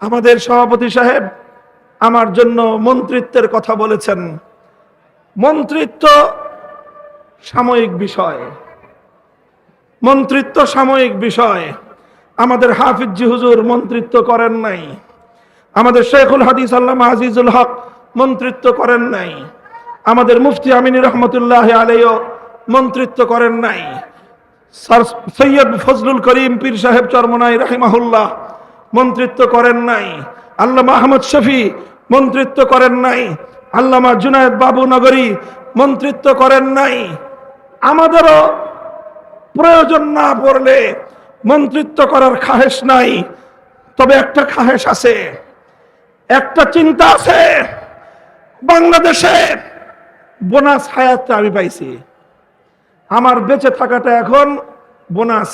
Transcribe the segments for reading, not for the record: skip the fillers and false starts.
আমাদের সভাপতি সাহেব আমার জন্য মন্ত্রিত্বের কথা বলেছেন। মন্ত্রিত্ব সাময়িক বিষয়, মন্ত্রিত্ব সাময়িক বিষয়। আমাদের হাফিজ জি হুজুর মন্ত্রিত্ব করেন নাই, আমাদের শেখুল হাদিস আল্লামা আজিজুল হক মন্ত্রিত্ব করেন নাই, আমাদের মুফতি আমিনী রহমতুল্লাহ আলাইহিও মন্ত্রিত্ব করেন নাই, স্যার সৈয়দ ফজলুল করিম পীর সাহেব চরমনাই রাহিমাহুল্লাহ মন্ত্রিত্ব করেন নাই, আল্লামা আহমদ শফি মন্ত্রিত্ব করেন নাই, আল্লামা জুনায়েদ বাবু নগরী মন্ত্রিত্ব করেন নাই। আমাদেরও প্রয়োজন না পড়লে মন্ত্রিত্ব করার খাহেশ নাই। তবে একটা খাহেশ আছে, একটা চিন্তা আছে। বাংলাদেশে বোনাস হায়াতটা আমি পাইছি, আমার বেঁচে থাকাটা এখন বোনাস।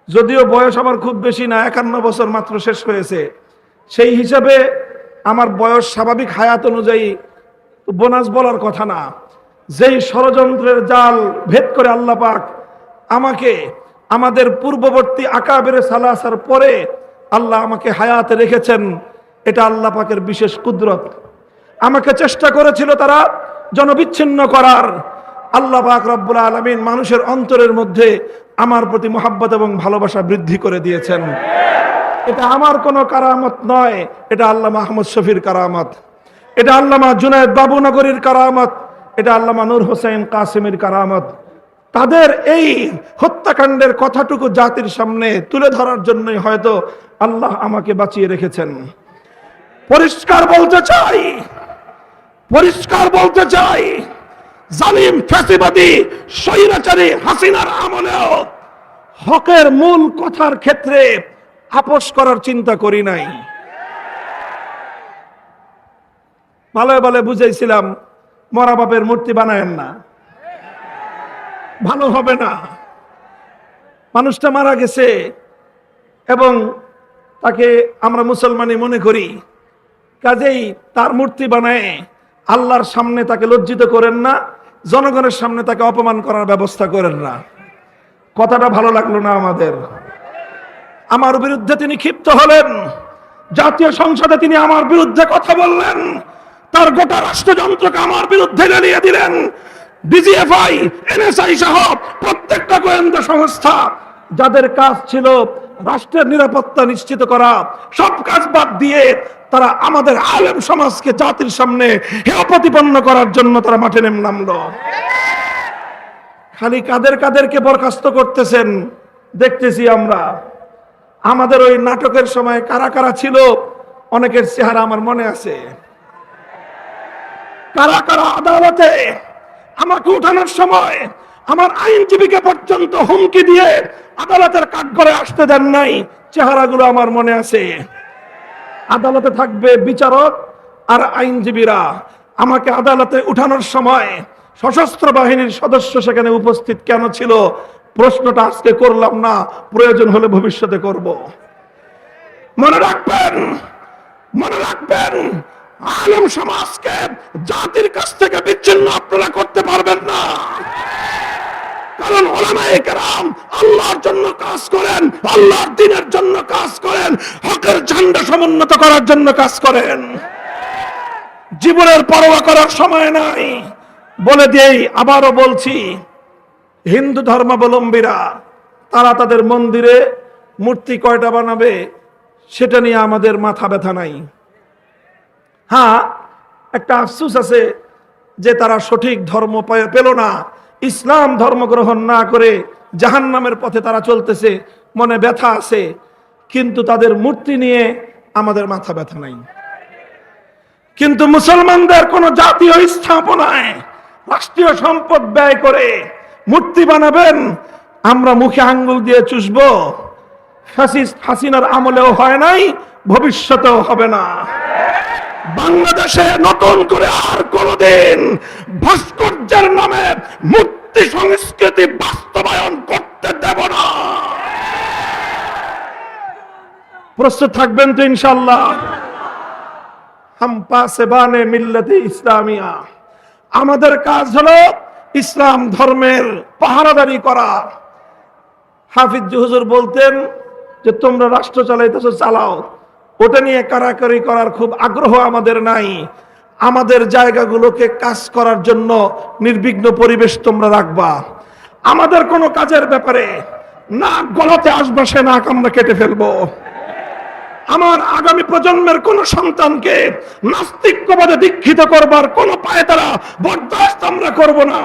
যদিও বয়স আমার খুব বেশি না, 51 বছর মাত্র শেষ হয়েছে, সেই হিসাবে আমার বয়স স্বাভাবিক হায়াত অনুযায়ী বোনাস বলার কথা না। যেই ষড়যন্ত্রের জাল ভেদ করে আল্লাহ পাক আমাকে আমাদের পূর্ববর্তী আকাবের সালাসার পরে আল্লাহ আমাকে হায়াতে রেখেছেন, এটা আল্লাহ পাকের বিশেষ কুদরত। আমাকে চেষ্টা করেছিল তারা জনবিচ্ছিন্ন করার, আল্লাহ পাক রব্বুল আলামিন মানুষের অন্তরের মধ্যে আমার প্রতি মোহাব্বত এবং ভালোবাসা বৃদ্ধি করে দিয়েছেন। এটা আমার কোনো কারামত নয়, এটা আল্লামা আহমদ শফির কারামত, এটা আল্লামা জুনায়েদ বাবু নগরীর কারামত, এটা আল্লামা নূর হোসেন কাসিমের কারামত। তাদের এই হত্যাকাণ্ডের কথাটুকু জাতির সামনে তুলে ধরার জন্যই হয়তো আল্লাহ আমাকে বাঁচিয়ে রেখেছেন। পরিষ্কার বলতে চাই, পরিষ্কার বলতে চাই, জালিম ফ্যাসিবাদী স্বৈরাচারী হাসিনার আমলেও হকের মূল কথার ক্ষেত্রে আপোষ করার চিন্তা করি নাই। ভালো ভালো বুঝাইছিলাম, মরা বাপের মূর্তি বানায়েন না, ভালো হবে না। মানুষটা মারা গেছে এবং তাকে আমরা মুসলমানই মনে করি, কাজেই তার মূর্তি বানায় আল্লাহর সামনে তাকে লজ্জিত করেন না, জনগণের সামনে তাকে অপমান করার ব্যবস্থা করেন না। কথাটা ভালো লাগলো না আমাদের। আমার বিরুদ্ধে তিনি ক্ষিপ্ত হলেন, জাতীয় সংসদে তিনি আমার বিরুদ্ধে কথা বললেন, তার গোটা রাষ্ট্রযন্ত্রকে আমার বিরুদ্ধে জ্বালিয়ে দিলেন। ডিজিএফআই, এনএসআই সহ প্রত্যেকটা গোয়েন্দা সংস্থা যাদের কাজ ছিল রাষ্ট্রের নিরাপত্তা নিশ্চিত করা, সব কাজ বাদ দিয়ে তারা আমাদের আলেম সমাজকে জাতির সামনে হেয় প্রতিপন্ন করার জন্য তারা মাঠে নামলো। খালি কাদের কাদেরকে বরখাস্ত করতেছেন দেখতেছি আমরা। আমাদের ওই নাটকের সময় কারা কারা ছিল অনেকের চেহারা আমার মনে আছে। কারা কারা আদালতে আমাকে উঠানোর সময় আমার আইনজীবীকে পর্যন্ত হুমকি দিয়ে আদালতের কাঠগড়ে আসতে দেন নাই, চেহারাগুলো আমার মনে আছে। আদালতে থাকবে বিচারক আর আইনজীবীরা। আমাকে আদালতে উঠানোর সময় সশস্ত্র বাহিনীর সদস্য সেখানে উপস্থিত কেন ছিল প্রশ্নটা আজকে করলাম না, প্রয়োজন হলে ভবিষ্যতে করব। মনে রাখবেন, মনে রাখবেন, আলেম সমাজকে জাতির কাছ থেকে বিচ্ছিন্ন আপনারা করতে পারবেন না। কারণ উলামায়ে কেরাম আল্লাহর জন্য কাজ করেন, আল্লাহর দ্বীনের জন্য কাজ করেন, হকের ঝান্ডা সমুন্নত করার জন্য কাজ করেন। জীবনের পরোয়া করার সময় নাই। বলে দিই, আবারও বলছি, হিন্দু ধর্মাবলম্বীরা তারা তাদের মন্দিরে মূর্তি কয়টা বানাবে সেটা নিয়ে আমাদের মাথা ব্যথা নাই। হ্যাঁ, একটা আফসোস আছে যে তারা সঠিক ধর্ম পেল না, ইসলাম ধর্ম গ্রহণ না করে জাহান্নামের পথে তারা চলতেছে, মনে ব্যথা আছে। কিন্তু তাদের মূর্তি নিয়ে আমাদের মাথা ব্যথা নাই। কিন্তু মুসলমানদের কোন জাতীয় স্থাপনায় রাষ্ট্রীয় সম্পদ ব্যয় করে মূর্তি বানাবেন, আমরা মুখে আঙ্গুল দিয়ে চুষবো। ফ্যাসিস্ট হাসিনার আমলেও হয় নাই, ভবিষ্যতেও হবে না। বাংলাদেশে নতুন করে আর কোনদিন ভাস্কর্যের নামে মূর্তি সংস্কৃতি বাস্তবায়ন করতে দেব না। প্রস্তুত থাকবেন তো ইনশাআল্লাহ? হাম পাসবানে মিল্লাতে ইসলামিয়া, আমাদের কাজ হলো ইসলাম ধর্মের পাহারাদারি করা। হাফিজ হুজুর বলতেন যে তোমরা রাষ্ট্র চালাইতেছো, চালাও, ওটা নিয়ে কারাকারি করার খুব আগ্রহ আমাদের নাই। আমাদের জায়গাগুলোকে কাজ করার জন্য নির্বিঘ্ন পরিবেশ তোমরা রাখবা। আমাদের কোনো কাজের ব্যাপারে নাক গলাতে আসবে সে নাক আমরা কেটে ফেলবো। আমার আগামী প্রজন্মের কোন সন্তানকে নাস্তিক্যবাদে দীক্ষিত করবার কোন পায়তারা বরদাস্ত আমরা করব না।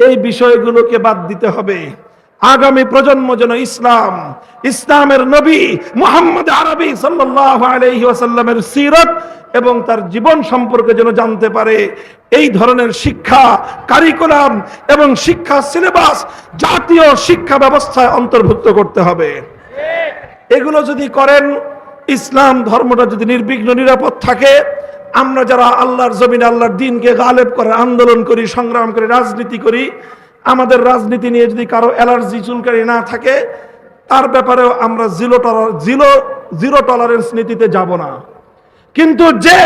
এই বিষয়গুলোকে বাদ দিতে হবে। আগামী প্রজন্ম যেন ইসলামের নবী মুহাম্মদ আরবি সাল্লাল্লাহু আলাইহি ওয়াসাল্লামের সিরাত এবং তার জীবন সম্পর্কে যেন জানতে পারে। এই ধরনের শিক্ষা কারিকুলাম এবং শিক্ষা সিলেবাস জাতীয় শিক্ষা ব্যবস্থায় অন্তর্ভুক্ত করতে হবে। এগুলো যদি করেন, ইসলাম ধর্মটা যদি নির্বিঘ্ন নিরাপদ থাকে, আমরা যারা আল্লাহর জমিনে আল্লাহর দ্বীনকে গালেব করে আন্দোলন করি, সংগ্রাম করি, রাজনীতি করি, আমাদের রাজনীতি নিয়ে যদি কারো অ্যালার্জি চুলকারি না থাকে, তার ব্যাপারেও আমরা জিরো টলারেন্স নীতিতে যাব না। কিন্তু যে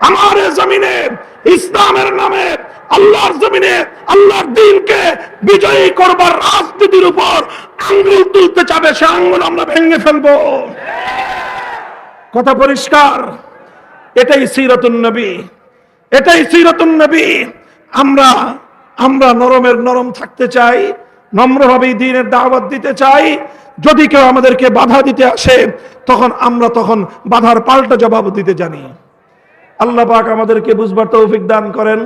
আমার জমিনে ইসলামের নামে আল্লাহর জমিনে আল্লাহর দ্বীনকে বিজয়ী করবার রাজনীতির উপর আঙ্গুল তুলতে চাবে, সে আঙ্গুল আমরা ভেঙে ফেলবো। কথা পরিষ্কার। এটাই সিরাতুন নবী, এটাই সিরাতুন নবী। আমরা নরমের নরম থাকতে চাই, নম্রভাবে দ্বীনের দাওয়াত দিতে চাই। যদি কেউ আমাদেরকে বাধা দিতে আসে, তখন বাধার পাল্টা জবাব দিতে জানি। আল্লাহ পাক আমাদেরকে বুঝবার তৌফিক দান করেন।